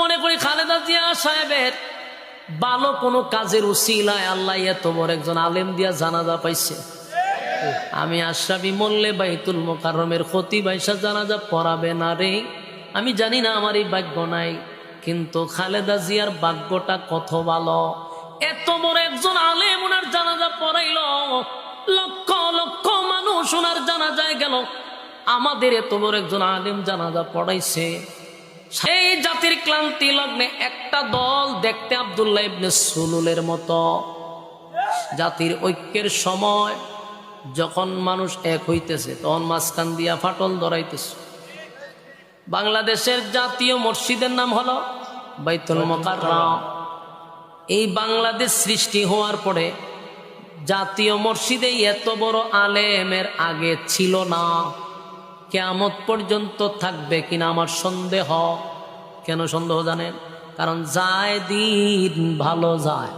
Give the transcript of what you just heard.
মনে করি খালেদা জিয়া সাহেবের ভালো কোনো কাজের উসিলায় আল্লাহ এত বড় একজন আলেম দিয়া জানাজা পাইছে। আমি আশরাফি মোল্লে বাইতুল মোকাররমের খতিব আইসা জানাজা পড়াবে না রে, আমি জানি না, আমার এই ভাগ্য নাই। কিন্তু খালেদা জিয়ার ভাগ্যটা কত ভালো, এত বড় একজন আলেম ওনার জানাজা পড়াইল, লক্ষ লক্ষ মানুষ ওনার জানাজায় গেল। আমাদের এত বড় একজন আলেম জানাজা পড়াইছে। সেই জাতির ক্লান্তি লগ্নে একটা দল দেখতে আব্দুল্লাহ ইবনে সুলুলের মতো। জাতির ঐক্যের সময় যখন মানুষ এক হইতেছে তখন মাঝখান দিয়া ফাটল ধরাইতেছে। বাংলাদেশের জাতীয় মসজিদের নাম হলো বাইতুল মোকাররম। এই বাংলাদেশ সৃষ্টি হওয়ার পরে জাতীয় মসজিদে এত বড় আলেমের আগে ছিল না। কিয়ামত পর্যন্ত থাকবে কিনা আমার সন্দেহ। কেন সন্দেহ জানেন? কারণ যায় দিন ভালো যায়।